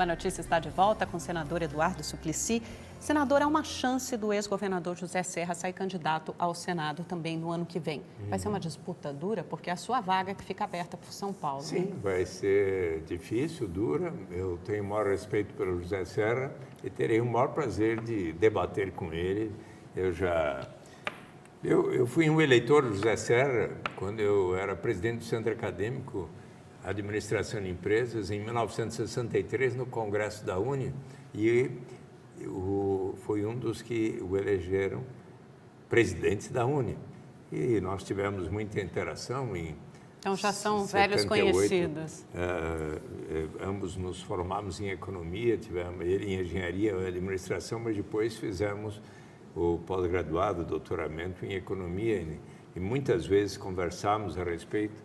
A Notícia está de volta com o senador Eduardo Suplicy. Senador, há uma chance do ex-governador José Serra sair candidato ao Senado também no ano que vem. Vai ser uma disputa dura, porque é a sua vaga que fica aberta por São Paulo. Sim, né? Vai ser difícil, dura. Eu tenho o maior respeito pelo José Serra e terei o maior prazer de debater com ele. Eu fui um eleitor do José Serra quando eu era presidente do Centro Acadêmico Administração de Empresas, em 1963, no Congresso da UNE, e foi um dos que o elegeram presidente da UNE. E nós tivemos muita interação em Então já são 78, velhos conhecidos. Ambos nos formamos em economia, tivemos ele em engenharia e administração, mas depois fizemos o pós-graduado, doutoramento em economia, e muitas vezes conversamos a respeito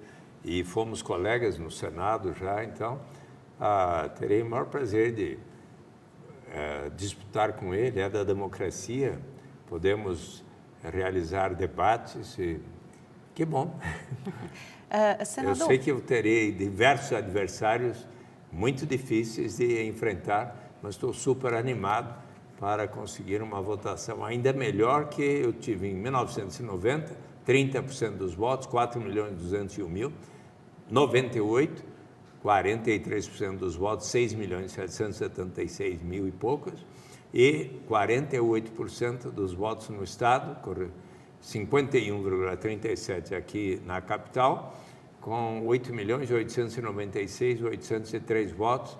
e fomos colegas no Senado já. Então terei o maior prazer de disputar com ele. É da democracia, podemos realizar debates e que bom. Senador... Eu sei que eu terei diversos adversários muito difíceis de enfrentar, mas estou super animado para conseguir uma votação ainda melhor que eu tive em 1990, 30% dos votos, 4.201.000, 98, 43% dos votos, 6.776.000 e poucos, e 48% dos votos no Estado, 51,37% aqui na capital, com 8.896.803 votos,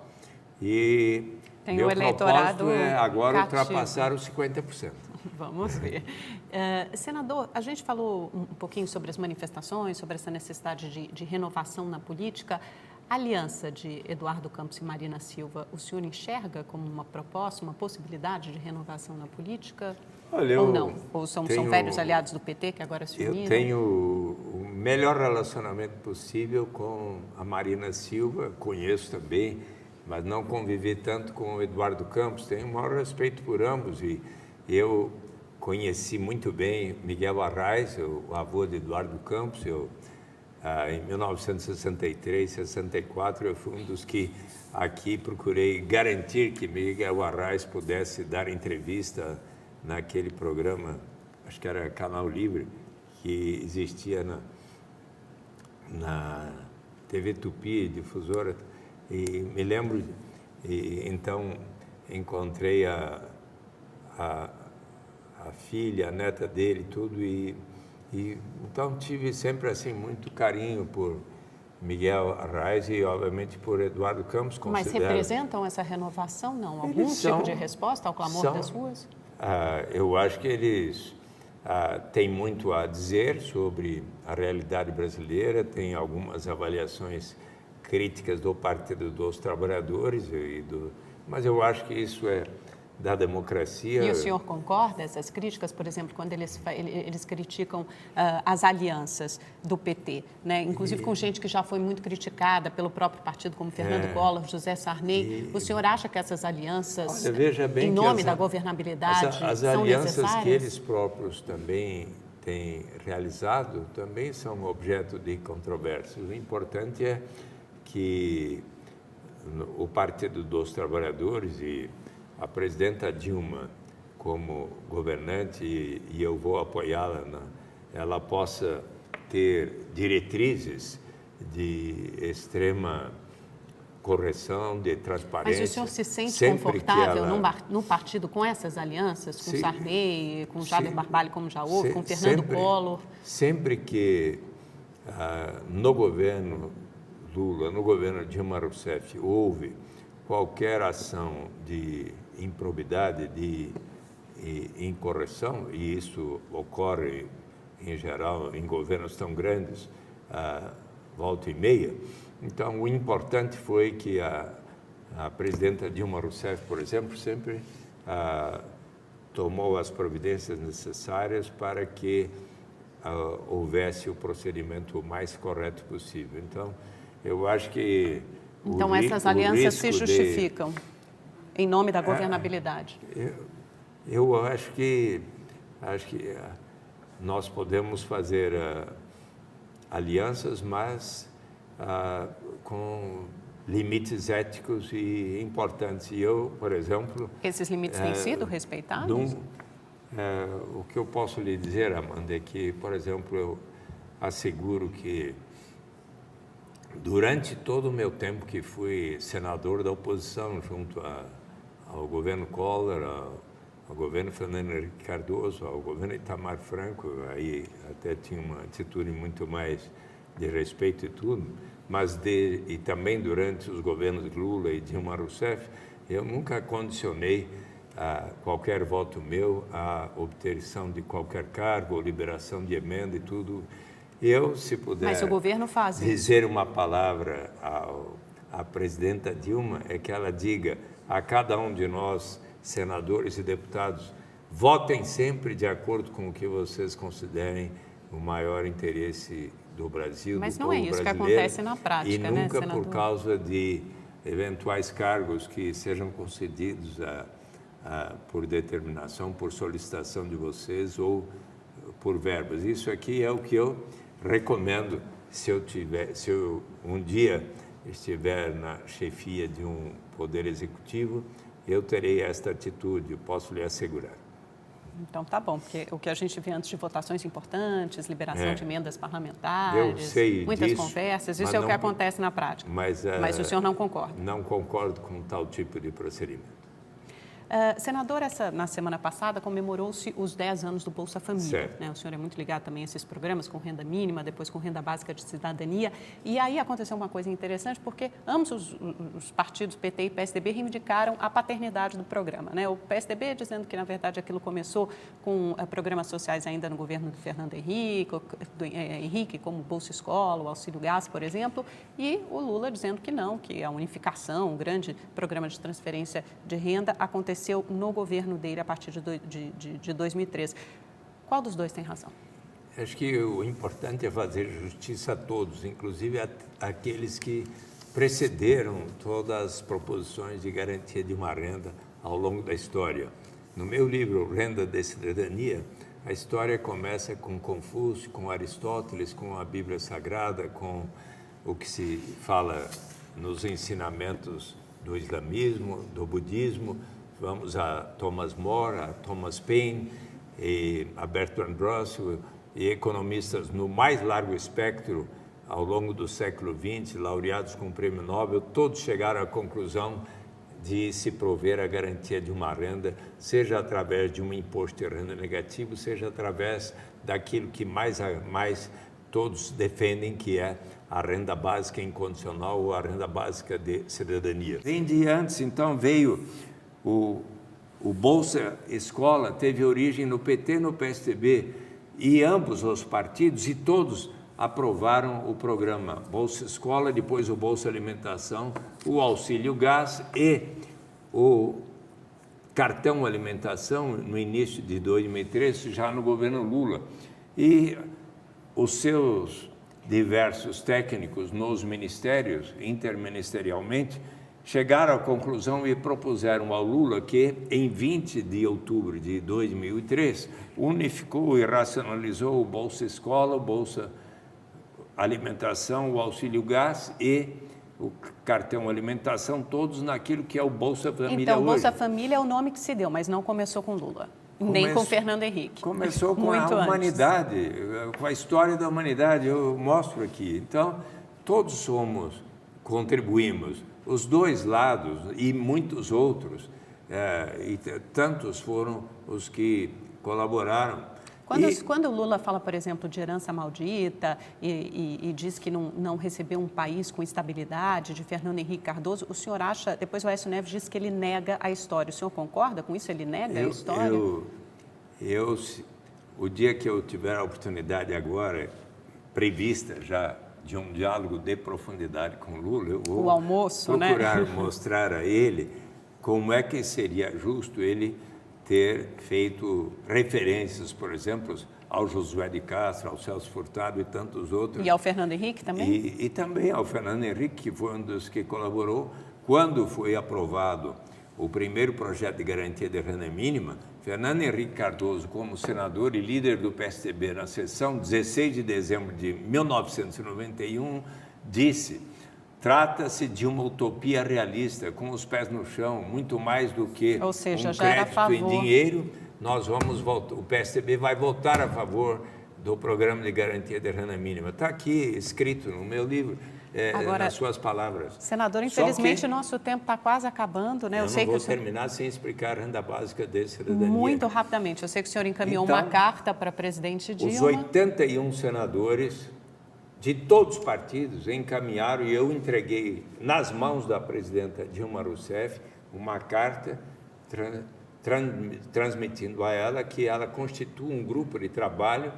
e tem meu o eleitorado propósito é agora cativo. Ultrapassar os 50%. Vamos ver. Senador, a gente falou um pouquinho sobre as manifestações, sobre essa necessidade de renovação na política. A aliança de Eduardo Campos e Marina Silva, o senhor enxerga como uma proposta, uma possibilidade de renovação na política? Olha, ou não? Ou são velhos aliados do PT que agora se uniram? Eu tenho o melhor relacionamento possível com a Marina Silva, conheço também, mas não convivi tanto com o Eduardo Campos. Tenho o maior respeito por ambos e eu conheci muito bem Miguel Arraes, o avô de Eduardo Campos. Em 1963, 64, eu fui um dos que aqui procurei garantir que Miguel Arraes pudesse dar entrevista naquele programa, acho que era Canal Livre, que existia na TV Tupi, difusora, e me lembro, então encontrei a filha, a neta dele, tudo, e então tive sempre assim muito carinho por Miguel Arraes e, obviamente, por Eduardo Campos. Mas representam essa renovação, não? Algum tipo de resposta ao clamor das ruas? Eu acho que eles têm muito a dizer sobre a realidade brasileira, tem algumas avaliações críticas do Partido dos Trabalhadores, mas eu acho que isso é da democracia. E o senhor concorda essas críticas, por exemplo, quando eles criticam as alianças do PT, né? Inclusive com gente que já foi muito criticada pelo próprio partido, como Fernando Collor, José Sarney. O senhor acha que essas alianças, olha, veja bem, em nome da governabilidade, as são alianças necessárias? que eles próprios também têm realizado também são objeto de controvérsia. O importante é que o Partido dos Trabalhadores e a presidenta Dilma, como governante, e eu vou apoiá-la, ela possa ter diretrizes de extrema correção, de transparência. Mas o senhor se sente confortável no partido com essas alianças, com Sarney, com Jader Barbalho, como já houve, com Fernando Collor? Sempre que no governo Lula, no governo Dilma Rousseff, houve qualquer ação de improbidade, de incorreção, e isso ocorre, em geral, em governos tão grandes, volta e meia. Então, o importante foi que a presidenta Dilma Rousseff, por exemplo, sempre tomou as providências necessárias para que houvesse o procedimento mais correto possível. Então, eu acho que então essas alianças se justificam em nome da governabilidade. Eu acho que nós podemos fazer alianças, mas com limites éticos e importantes. E eu, por exemplo... Esses limites têm sido respeitados? O que eu posso lhe dizer, Amanda, é que, por exemplo, eu asseguro que durante todo o meu tempo que fui senador da oposição, junto ao governo Collor, ao governo Fernando Henrique Cardoso, ao governo Itamar Franco, aí até tinha uma atitude muito mais de respeito e tudo, mas e também durante os governos Lula e Dilma Rousseff, eu nunca condicionei qualquer voto meu à obtenção de qualquer cargo ou liberação de emenda e tudo. Eu, se puder Mas o governo faz dizer uma palavra à presidenta Dilma, é que ela diga a cada um de nós, senadores e deputados, votem sempre de acordo com o que vocês considerem o maior interesse do Brasil, Mas do não é povo isso que brasileiro, acontece na prática, e nunca né, senador? por causa de eventuais cargos que sejam concedidos por determinação, por solicitação de vocês ou por verbas. Isso aqui é o que eu recomendo se eu um dia estiver na chefia de um poder executivo, eu terei esta atitude, eu posso lhe assegurar. Então tá bom, porque o que a gente vê antes de votações importantes, liberação de emendas parlamentares, eu sei muitas disso, conversas, isso é o que acontece na prática. Mas o senhor não concorda? Não concordo com tal tipo de procedimento. Senador, na semana passada comemorou-se os 10 anos do Bolsa Família. Né? O senhor é muito ligado também a esses programas com renda mínima, depois com renda básica de cidadania. E aí aconteceu uma coisa interessante, porque ambos os partidos, PT e PSDB, reivindicaram a paternidade do programa. Né? O PSDB dizendo que, na verdade, aquilo começou com programas sociais ainda no governo do Fernando Henrique, como o Bolsa Escola, o Auxílio Gás, por exemplo, e o Lula dizendo que não, que a unificação, o grande programa de transferência de renda aconteceu no governo dele a partir de 2013. Qual dos dois tem razão? Acho que o importante é fazer justiça a todos, inclusive aqueles que precederam todas as proposições de garantia de uma renda ao longo da história. No meu livro, Renda de Cidadania, a história começa com Confúcio, com Aristóteles, com a Bíblia Sagrada, com o que se fala nos ensinamentos do islamismo, do budismo. Vamos a Thomas More, a Thomas Paine, a Bertrand Russell, e economistas no mais largo espectro ao longo do século XX, laureados com o Prêmio Nobel, todos chegaram à conclusão de se prover a garantia de uma renda, seja através de um imposto de renda negativo, seja através daquilo que mais todos defendem, que é a renda básica incondicional ou a renda básica de cidadania. Vem de antes, então, veio o Bolsa Escola, teve origem no PT e no PSDB, e ambos os partidos, e todos aprovaram o programa Bolsa Escola, depois o Bolsa Alimentação, o Auxílio Gás e o Cartão Alimentação, no início de 2013, já no governo Lula. E os seus diversos técnicos nos ministérios, interministerialmente, chegaram à conclusão e propuseram ao Lula que, em 20 de outubro de 2003, unificou e racionalizou o Bolsa Escola, o Bolsa Alimentação, o Auxílio Gás e o Cartão Alimentação, todos naquilo que é o Bolsa Família então, hoje. Bolsa Família é o nome que se deu, mas não começou com Lula, nem com Fernando Henrique. Começou com a humanidade, com a história da humanidade, eu mostro aqui. Então, todos contribuímos, os dois lados e muitos outros, e tantos foram os que colaboraram. Quando o Lula fala, por exemplo, de herança maldita e diz que não recebeu um país com estabilidade, de Fernando Henrique Cardoso, o senhor acha, depois o Aécio Neves diz que ele nega a história. O senhor concorda com isso? Ele nega a história? O dia que eu tiver a oportunidade agora, prevista já, de um diálogo de profundidade com o Lula, eu vou procurar mostrar a ele como é que seria justo ele ter feito referências, por exemplo, ao Josué de Castro, ao Celso Furtado e tantos outros. E ao Fernando Henrique também? E também ao Fernando Henrique, que foi um dos que colaborou. Quando foi aprovado o primeiro projeto de garantia de renda mínima, Fernando Henrique Cardoso, como senador e líder do PSDB na sessão 16 de dezembro de 1991, disse: Trata-se de uma utopia realista, com os pés no chão, muito mais do que Ou seja, um já era a crédito em favor. dinheiro. Nós vamos voltar, o PSDB vai votar a favor do Programa de Garantia de Renda Mínima. Está aqui escrito no meu livro, Agora, nas suas palavras. Senador, infelizmente o nosso tempo está quase acabando, né? Eu não vou terminar sem explicar a renda básica de cidadania. Muito rapidamente. Eu sei que o senhor encaminhou uma carta para a presidente Dilma. Os 81 senadores de todos os partidos encaminharam e eu entreguei nas mãos da presidenta Dilma Rousseff uma carta transmitindo a ela que ela constitua um grupo de trabalho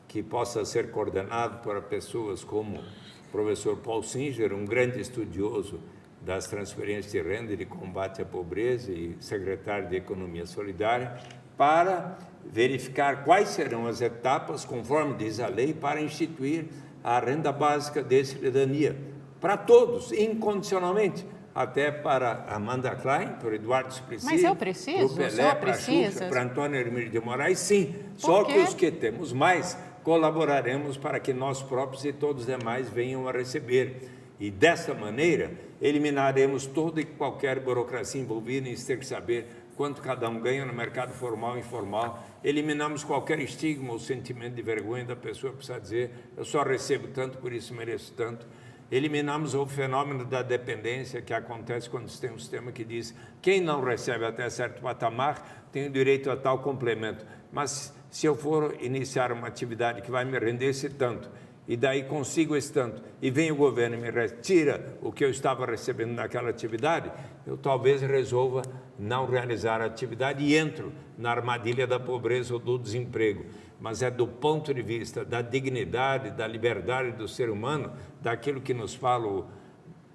que possa ser coordenado por pessoas como o professor Paul Singer, um grande estudioso das transferências de renda e de combate à pobreza e secretário de Economia Solidária, para verificar quais serão as etapas, conforme diz a lei, para instituir a renda básica de cidadania, para todos, incondicionalmente, até para Amanda Klein, para Eduardo Suplicy, Mas eu preciso, para o Pelé, para a Xuxa, para Antônio Hermílio de Moraes, sim. Só que os que temos mais, colaboraremos para que nós próprios e todos os demais venham a receber. E dessa maneira, eliminaremos toda e qualquer burocracia envolvida em ter que saber quanto cada um ganha no mercado formal e informal. Eliminamos qualquer estigma ou sentimento de vergonha da pessoa que precisa dizer eu só recebo tanto, por isso mereço tanto. Eliminamos o fenômeno da dependência que acontece quando você tem um sistema que diz quem não recebe até certo patamar tem o direito a tal complemento. Mas se eu for iniciar uma atividade que vai me render esse tanto, e daí consigo esse tanto, e vem o governo e me retira o que eu estava recebendo naquela atividade, eu talvez resolva não realizar a atividade e entro na armadilha da pobreza ou do desemprego. Mas é do ponto de vista da dignidade, da liberdade do ser humano, daquilo que nos fala o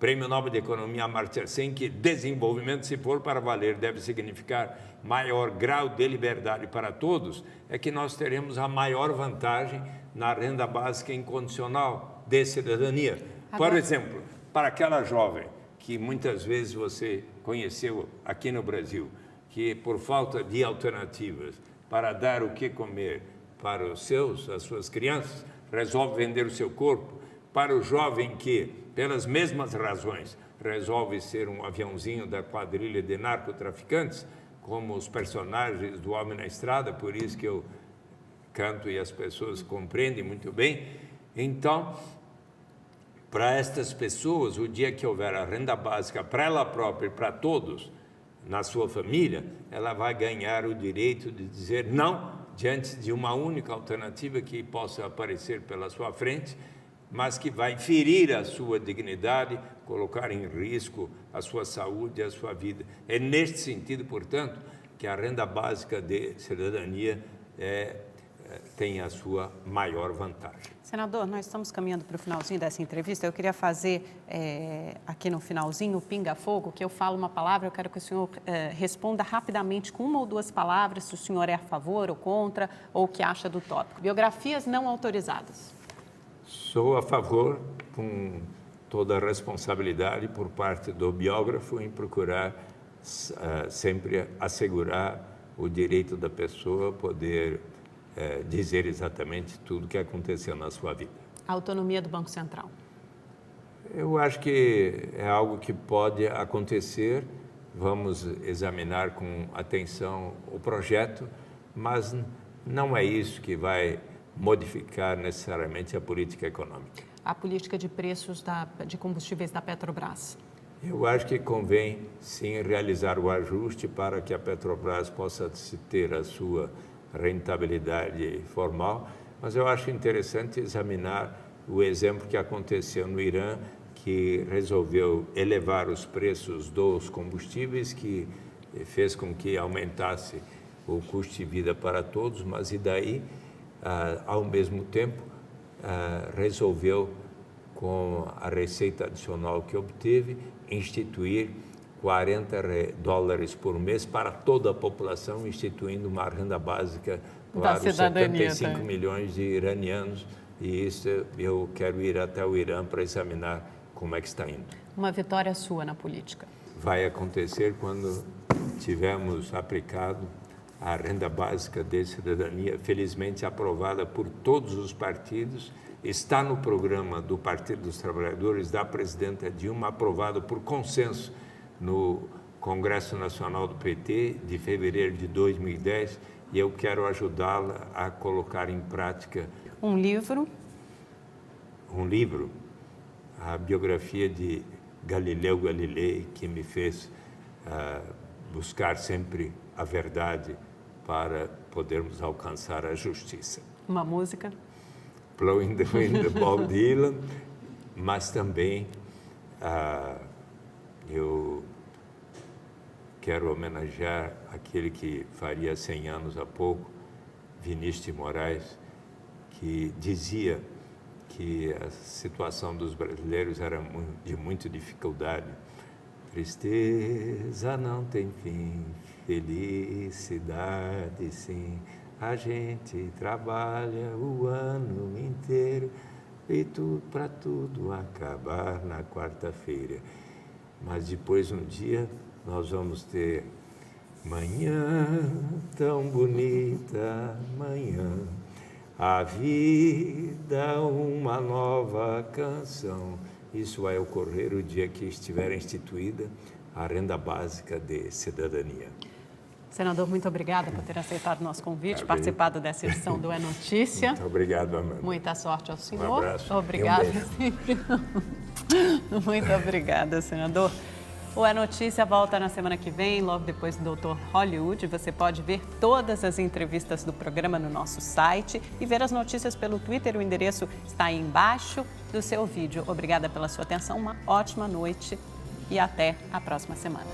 Prêmio Nobel de Economia Amartya Sen, que desenvolvimento, se for para valer, deve significar maior grau de liberdade para todos, é que nós teremos a maior vantagem na renda básica incondicional de cidadania. Por exemplo, para aquela jovem que muitas vezes você conheceu aqui no Brasil, que por falta de alternativas para dar o que comer para as suas crianças, resolve vender o seu corpo, para o jovem que, pelas mesmas razões, resolve ser um aviãozinho da quadrilha de narcotraficantes, como os personagens do Homem na Estrada, por isso que eu canto e as pessoas compreendem muito bem. Então, para estas pessoas, o dia que houver a renda básica para ela própria e para todos, na sua família, ela vai ganhar o direito de dizer não diante de uma única alternativa que possa aparecer pela sua frente, mas que vai ferir a sua dignidade, colocar em risco a sua saúde e a sua vida. É neste sentido, portanto, que a renda básica de cidadania tem a sua maior vantagem. Senador, nós estamos caminhando para o finalzinho dessa entrevista. Eu queria fazer aqui no finalzinho o pinga-fogo, que eu falo uma palavra, eu quero que o senhor responda rapidamente com uma ou duas palavras, se o senhor é a favor ou contra, ou o que acha do tópico. Biografias não autorizadas. Sou a favor, com toda a responsabilidade por parte do biógrafo, em procurar sempre assegurar o direito da pessoa poder dizer exatamente tudo o que aconteceu na sua vida. A autonomia do Banco Central. Eu acho que é algo que pode acontecer. Vamos examinar com atenção o projeto, mas não é isso que vai modificar necessariamente a política econômica. A política de preços de combustíveis da Petrobras. Eu acho que convém, sim, realizar o ajuste para que a Petrobras possa ter a sua rentabilidade formal, mas eu acho interessante examinar o exemplo que aconteceu no Irã, que resolveu elevar os preços dos combustíveis, que fez com que aumentasse o custo de vida para todos, mas e daí, ao mesmo tempo, resolveu, com a receita adicional que obteve, instituir $40 por mês para toda a população, instituindo uma renda básica para os 75 milhões de iranianos. E isso eu quero ir até o Irã para examinar como é que está indo. Uma vitória sua na política. Vai acontecer quando tivermos aplicado a renda básica de cidadania, felizmente aprovada por todos os partidos, está no programa do Partido dos Trabalhadores, da presidenta Dilma, aprovado por consenso no Congresso Nacional do PT, de fevereiro de 2010, e eu quero ajudá-la a colocar em prática. Um livro, a biografia de Galileu Galilei, que me fez buscar sempre a verdade para podermos alcançar a justiça. uma música. Blowing the Wind, Bob Dylan, mas também eu quero homenagear aquele que faria 100 anos há pouco, Vinícius de Moraes, que dizia que a situação dos brasileiros era de muita dificuldade. Tristeza não tem fim, felicidade sim. A gente trabalha o ano inteiro e tudo para tudo acabar na quarta-feira. Mas depois, um dia, nós vamos ter manhã tão bonita, manhã, a vida, uma nova canção. Isso vai ocorrer o dia que estiver instituída a renda básica de cidadania. Senador, muito obrigada por ter aceitado o nosso convite, participado dessa edição do É Notícia. Muito obrigado, Amanda. Muita sorte ao senhor. Um abraço. Obrigada. E um beijo. Muito obrigada, senador. O É Notícia volta na semana que vem, logo depois do Dr. Hollywood. Você pode ver todas as entrevistas do programa no nosso site e ver as notícias pelo Twitter. O endereço está aí embaixo do seu vídeo. Obrigada pela sua atenção, uma ótima noite e até a próxima semana.